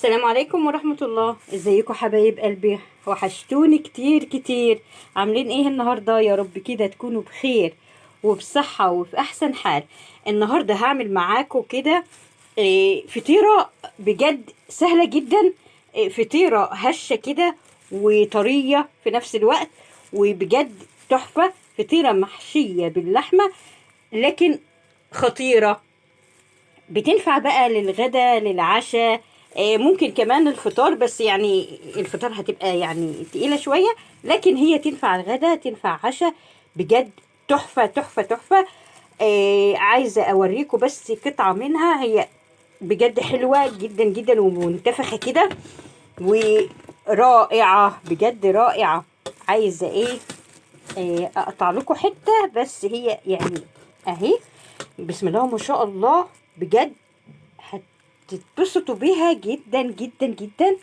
السلام عليكم ورحمة الله. ازيكم حبايب قلبي؟ وحشتوني كتير كتير. عاملين ايه النهاردة؟ يا رب كده تكونوا بخير وبصحة وفي احسن حال. النهاردة هعمل معاكم كده فطيرة بجد سهلة جدا. فطيرة هشة كده وطرية في نفس الوقت، وبجد تحفة. فطيرة محشية باللحمة لكن خطيرة. بتنفع بقى للغدا للعشاء، ممكن كمان الفطار، بس يعني الفطار هتبقى يعني تقيلة شوية، لكن هي تنفع الغدا تنفع عشاء. بجد تحفة تحفة تحفة. عايزة اوريكم بس قطعة منها. هي بجد حلوة جدا جدا ومنتفخة كده ورائعة، بجد رائعة. عايزة ايه؟ اقطع لكم حتة بس هي يعني اهي. بسم الله ما شاء الله، بجد هتتبسطوا بيها جدا جدا جدا.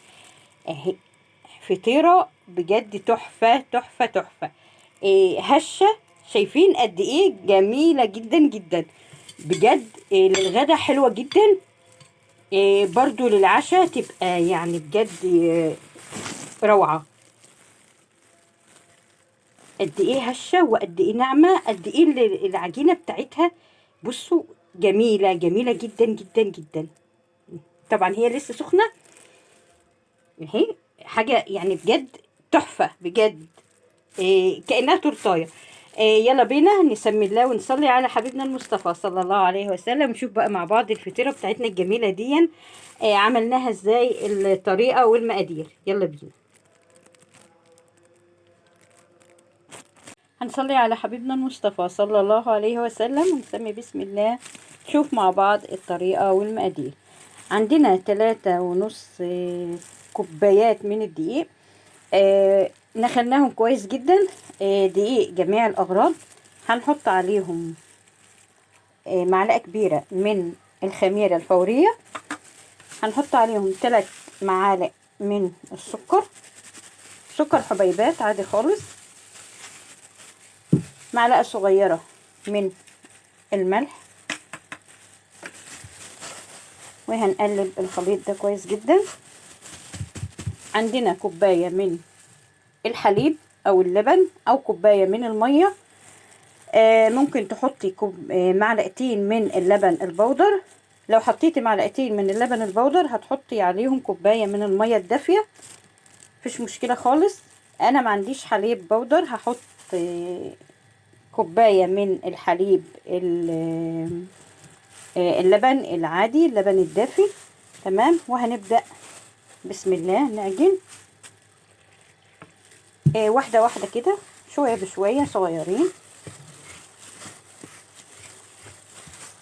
اهي فطيرة بجد تحفة تحفة تحفة. هشة. شايفين قد ايه جميلة جدا جدا؟ بجد للغدا حلوة جدا. برضو للعشاء تبقى يعني بجد روعة. قد ايه هشة وقد ايه ناعمة، قد ايه العجينة بتاعتها. بصوا، جميلة جميلة جدا جدا جدا. طبعا هي لسه سخنة اهي. حاجة يعني بجد تحفة بجد. كأنها تورتاية. يلا بينا نسمي الله ونصلي على حبيبنا المصطفى صلى الله عليه وسلم. نشوف بقى مع بعض الفطيرة بتاعتنا الجميلة دي عملناها ازاي، الطريقة والمقادير. يلا بينا هنصلي على حبيبنا المصطفى صلى الله عليه وسلم ونسمي بسم الله. نشوف مع بعض الطريقة والمقادير. عندنا 3.5 كوبايات من الدقيق. نخلناهم كويس جدا. دقيق جميع الأغراض. هنحط عليهم معلقة كبيرة من الخميرة الفورية. هنحط عليهم 3 معالق من السكر، سكر حبيبات عادي خالص. معلقة صغيرة من الملح، وهنقلب الخليط ده كويس جدا. عندنا كوباية من الحليب او اللبن او كوباية من المية. ممكن تحطي معلقتين من اللبن البودر. لو حطيتي معلقتين من اللبن البودر هتحطي عليهم كوباية من المية الدافية، مفيش مشكلة خالص. انا ما عنديش حليب بودر، هحط كوباية من الحليب اللبن العادي، اللبن الدافي. تمام. وهنبدأ بسم الله نعجن واحدة واحدة كده، شوية بشوية صغيرين.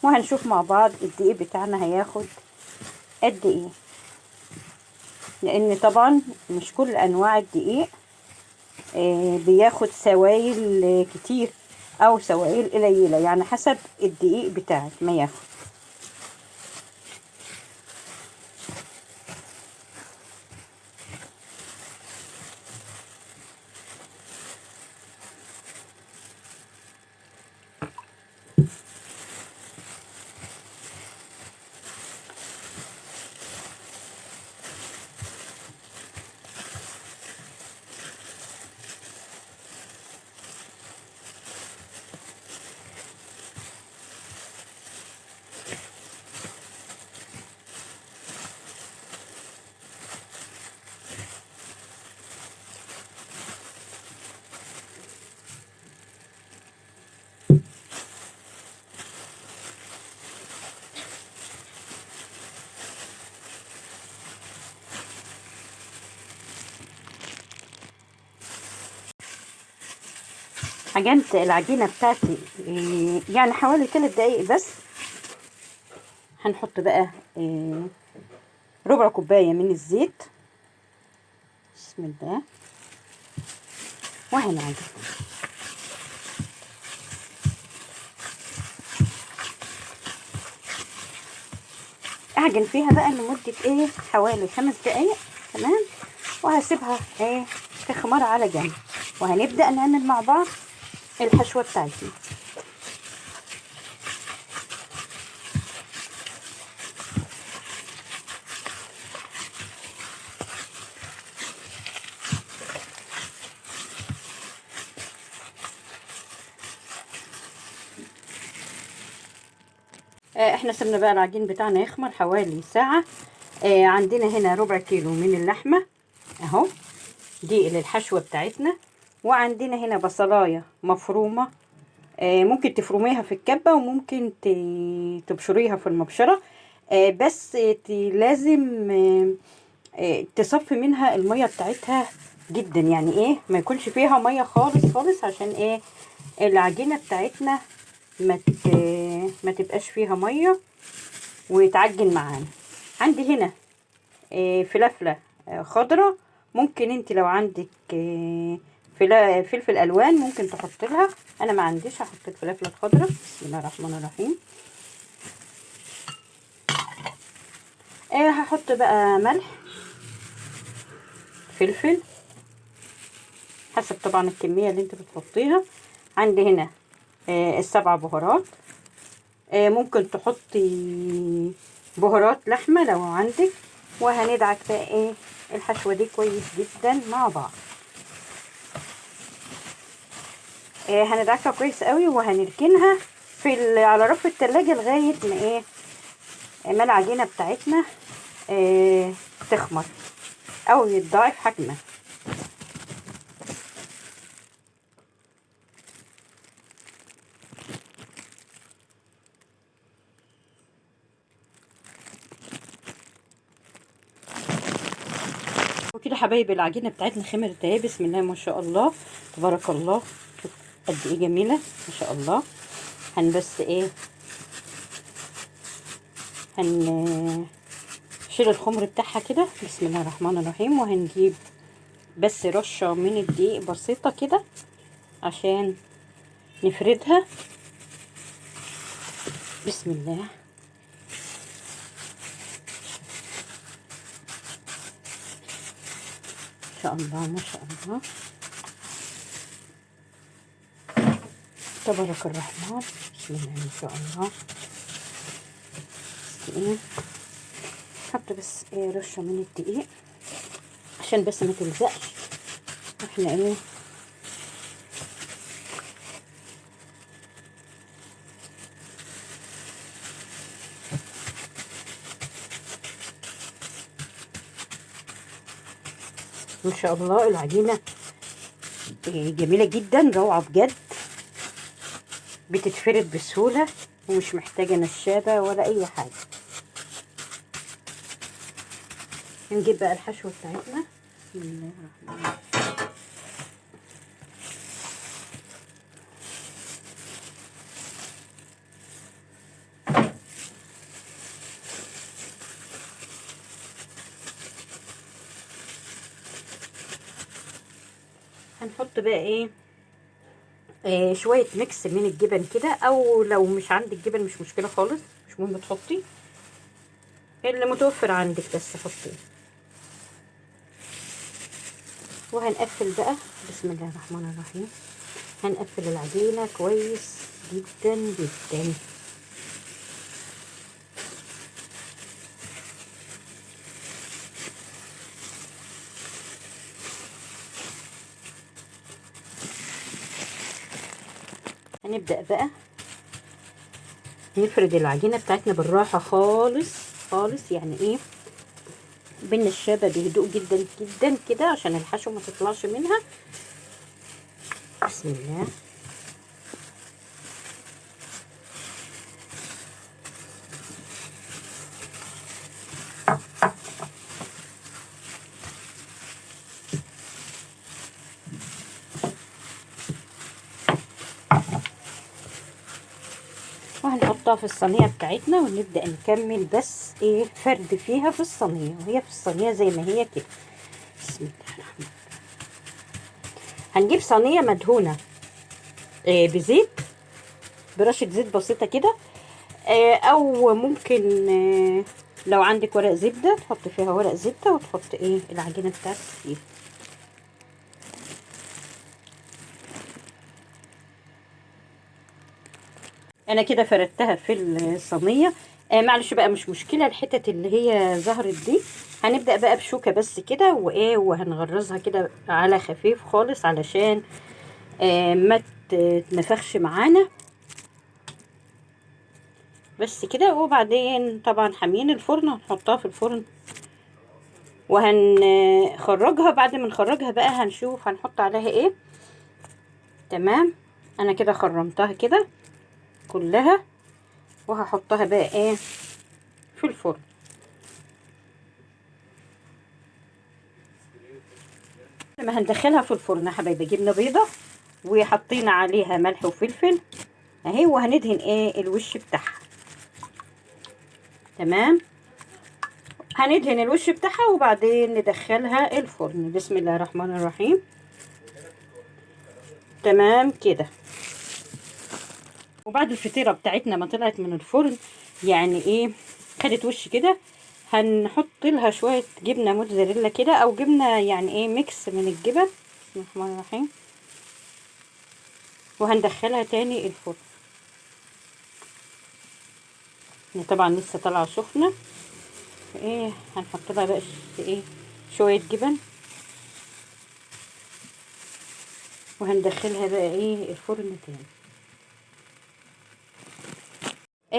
وهنشوف مع بعض الدقيق بتاعنا هياخد قد ايه، لان طبعا مش كل انواع الدقيق بياخد سوائل كتير او سوائل قليلة، يعني حسب الدقيق بتاعك ما ياخد. عجنت العجينة بتاعتي يعني حوالي 3 دقايق بس. هنحط بقى ربع كوباية من الزيت. بسم الله. وهنعجن. اعجن فيها بقى لمدة حوالي 5 دقايق. تمام. وهسيبها تخمر على جنب، وهنبدأ نعمل مع بعض الحشوة بتاعتنا. احنا سيبنا بقى العجين بتاعنا يخمر حوالي ساعة. عندنا هنا ربع كيلو من اللحمة اهو، دي للحشوة بتاعتنا. وعندنا هنا بصلاية مفرومة، ممكن تفرميها في الكبة وممكن تبشريها في المبشرة. بس لازم تصفي منها المية بتاعتها جدا، يعني ايه ما يكونش فيها مية خالص خالص، عشان ايه العجينة بتاعتنا ما تبقاش فيها مية ويتعجن معانا. عندي هنا فلفلة خضرة، ممكن انت لو عندك فلفل الوان ممكن تحط لها، انا ما عنديش، هحط الفلفله الخضراء. بسم الله الرحمن الرحيم. هحط بقى ملح، فلفل، حسب طبعا الكميه اللي انت بتحطيها. عندي هنا السبع بهارات، ممكن تحطي بهارات لحمه لو عندك. وهندعك بقى الحشوه دي كويس جدا مع بعض. هندعكها كويس قوي وهنركنها على رف التلاجة لغايه ما العجينه بتاعتنا تخمر او يتضاعف حجمها. وكده حبايبي العجينه بتاعتنا خمرت اهي، بسم الله ما شاء الله تبارك الله. شوف قد ايه جميله ما شاء الله. بس هنشيل الخمر بتاعها كده، بسم الله الرحمن الرحيم. وهنجيب بس رشه من الدقيق بسيطه كده عشان نفردها، بسم الله. ما شاء الله ما شاء الله تبارك الرحمن، بسم الله ما شاء الله. نحط بس رشه من الدقيق عشان بس ما تلزقش. احنا ما شاء الله العجينه جميله جدا، روعه بجد، بتتفرد بسهوله ومش محتاجه نشابه ولا اي حاجه. نجيب بقى الحشوه بتاعتنا، بسم الله الرحمن الرحيم. هنحط بقى شويه ميكس من الجبن كده، او لو مش عندك جبن مش مشكله خالص، مش مهم تحطي اللي متوفر عندك بس حطيه. وهنقفل بقى، بسم الله الرحمن الرحيم. هنقفل العجينه كويس جدا جدا. هنبدأ بقى نفرد العجينة بتاعتنا بالراحة خالص خالص، يعني بالنشابة بهدوء جدا جدا كده عشان الحشو ما تطلعش منها. بسم الله. وهنحطها في الصينية بتاعتنا ونبدأ نكمل بس فرد فيها في الصينية، وهي في الصينية زي ما هي كده. بسم الله الرحمن الرحيم. هنجيب صينية مدهونة بزيت، برشة زيت بسيطة كده، او ممكن لو عندك ورق زبدة تحط فيها ورق زبدة وتحط العجينة بتاعتك فيها. انا كده فردتها في الصينيه. معلش بقى مش مشكله الحتت اللي هي ظهرت دي، هنبدا بقى بشوكه بس كده وهنغرزها كده على خفيف خالص علشان ما تتنفخش معانا. بس كده. وبعدين طبعا حامين الفرن، هنحطها في الفرن وهنخرجها. بعد ما نخرجها بقى هنشوف هنحط عليها ايه. تمام، انا كده خرمتها كده كلها، وهحطها بقى ايه في الفرن. لما هندخلها في الفرن يا حبايبي، جبنه بيضه وحطينا عليها ملح وفلفل اهي، وهندهن ايه الوش بتاعها. تمام، هندهن الوش بتاعها وبعدين ندخلها الفرن. بسم الله الرحمن الرحيم. تمام كده. وبعد الفطيره بتاعتنا ما طلعت من الفرن يعني ايه، خدت وش كده، هنحط لها شويه جبنه موتزاريلا كده، او جبنه يعني ايه ميكس من الجبن. بسم الله الرحمن الرحيم. وهندخلها تاني الفرن. طبعا لسه طالعه سخنه. ايه هنحط لها بقى ايه شويه جبن، وهندخلها بقى ايه الفرن تاني.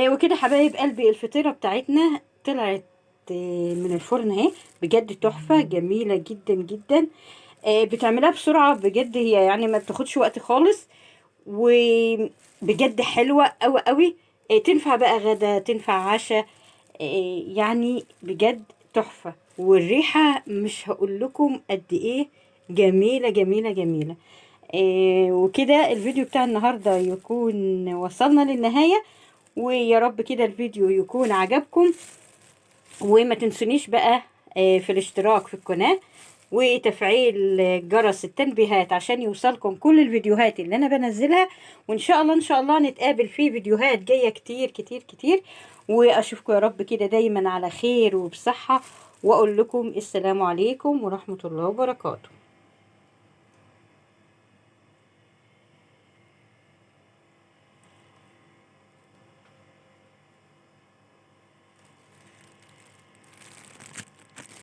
وكده حبايب قلبي الفطيره بتاعتنا طلعت من الفرن اهي، بجد تحفه جميله جدا جدا. بتعملها بسرعه بجد، هي يعني ما بتاخدش وقت خالص، وبجد حلوه قوي قوي. تنفع بقى غدا، تنفع عشاء، يعني بجد تحفه. والريحه مش هقول لكم قد ايه جميله جميله جميله. وكده الفيديو بتاع النهارده يكون وصلنا للنهايه، ويا رب كده الفيديو يكون عجبكم. وما تنسونيش بقى في الاشتراك في القناة وتفعيل جرس التنبيهات عشان يوصلكم كل الفيديوهات اللي انا بنزلها. وان شاء الله ان شاء الله نتقابل في فيديوهات جاية كتير كتير كتير. واشوفكم يا رب كده دايما على خير وبصحة، واقول لكم السلام عليكم ورحمة الله وبركاته.